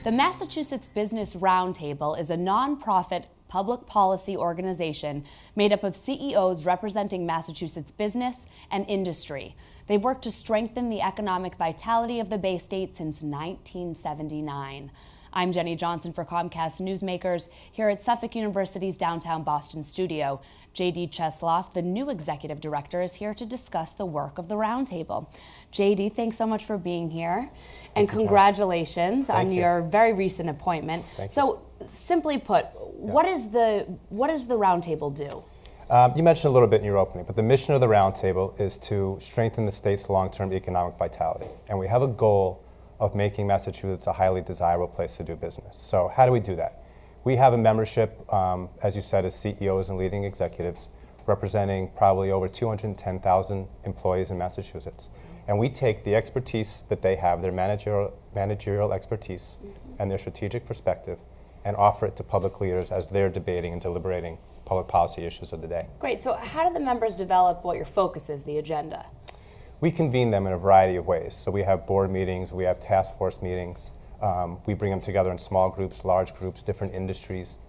The Massachusetts Business Roundtable is a nonprofit public policy organization made up of CEOs representing Massachusetts business and industry. They've worked to strengthen the economic vitality of the Bay State since 1979. I'm Jenny Johnson for Comcast Newsmakers here at Suffolk University's downtown Boston studio. JD Chesloff, the new executive director, is here to discuss the work of the Roundtable. JD, thanks so much for being here, and congratulations on your very recent appointment. So, simply put, what does the Roundtable do? You mentioned a little bit in your opening, but the mission of the Roundtable is to strengthen the state's long-term economic vitality, and we have a goal of making Massachusetts a highly desirable place to do business. So how do we do that? We have a membership, as you said, as CEOs and leading executives, representing probably over 210,000 employees in Massachusetts. And we take the expertise that they have, their managerial expertise and their strategic perspective, and offer it to public leaders as they're debating and deliberating public policy issues of the day. Great. So how do the members develop what your focus is, the agenda? We convene them in a variety of ways. So we have board meetings, we have task force meetings, we bring them together in small groups, large groups, different industries,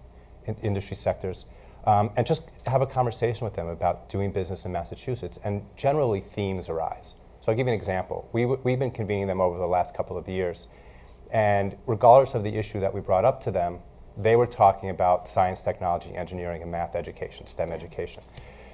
industry sectors, and just have a conversation with them about doing business in Massachusetts, and generally themes arise. So I'll give you an example. We've been convening them over the last couple of years, and regardless of the issue that we brought up to them, they were talking about science, technology, engineering, and math education, STEM education.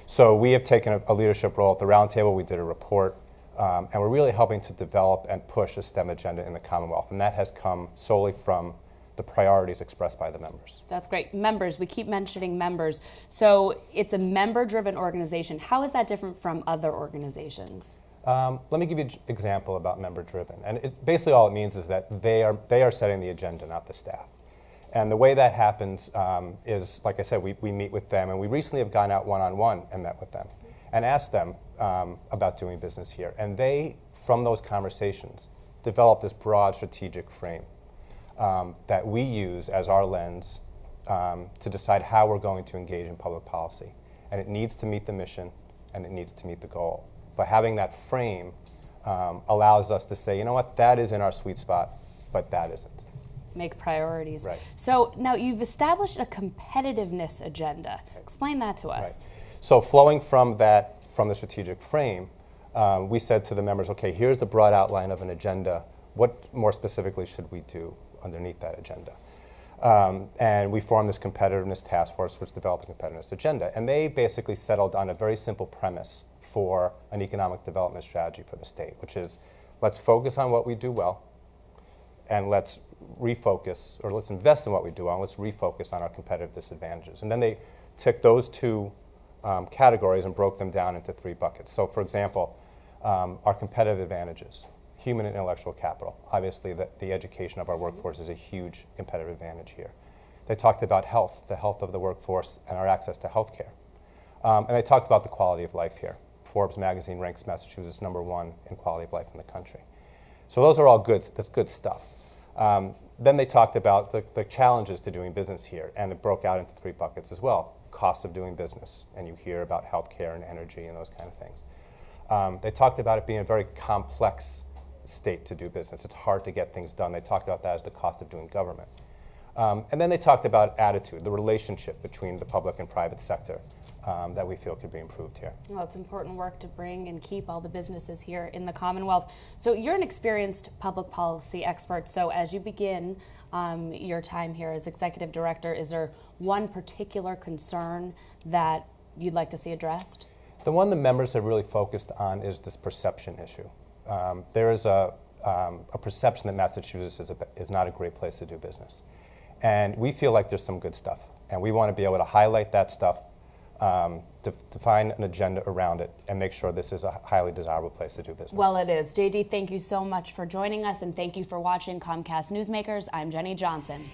So we have taken a leadership role at the Roundtable. We did a report. And we're really helping to develop and push a STEM agenda in the Commonwealth, and that has come solely from the priorities expressed by the members. That's great. Members, we keep mentioning members. So it's a member-driven organization. How is that different from other organizations? Let me give you an example about member-driven. And basically all it means is that they are setting the agenda, not the staff. And the way that happens is, like I said, we meet with them, and we recently have gone out one-on-one and met with them and asked them about doing business here. And they, from those conversations, developed this broad strategic frame that we use as our lens to decide how we're going to engage in public policy. And it needs to meet the mission, and it needs to meet the goal. But having that frame allows us to say, you know what, that is in our sweet spot, but that isn't. Make priorities. Right. So now you've established a competitiveness agenda. Explain that to us. Right. So flowing from the strategic frame, we said to the members, okay, here's the broad outline of an agenda. What more specifically should we do underneath that agenda? And we formed this competitiveness task force, which developed a competitiveness agenda. And they basically settled on a very simple premise for an economic development strategy for the state, which is let's focus on what we do well, and let's refocus, or let's invest in what we do well, and let's refocus on our competitive disadvantages. And then they took those two categories and broke them down into three buckets. So for example, our competitive advantages, human and intellectual capital. Obviously the education of our workforce is a huge competitive advantage here. They talked about health, the health of the workforce and our access to health care. And they talked about the quality of life here. Forbes magazine ranks Massachusetts #1 in quality of life in the country. So those are all good, that's good stuff. Then they talked about the challenges to doing business here, and it broke out into three buckets as well. Cost of doing business, and you hear about healthcare and energy and those kind of things. They talked about it being a very complex state to do business. It's hard to get things done. They talked about that as the cost of doing government. And then they talked about attitude, the relationship between the public and private sector that we feel could be improved here. Well, it's important work to bring and keep all the businesses here in the Commonwealth. So you're an experienced public policy expert. So as you begin your time here as executive director, is there one particular concern that you'd like to see addressed? The one the members have really focused on is this perception issue. There is a perception that Massachusetts is not a great place to do business. And we feel like there's some good stuff. And we want to be able to highlight that stuff, define an agenda around it, and make sure this is a highly desirable place to do business. Well, it is. JD, thank you so much for joining us, and thank you for watching Comcast Newsmakers. I'm Jenny Johnson.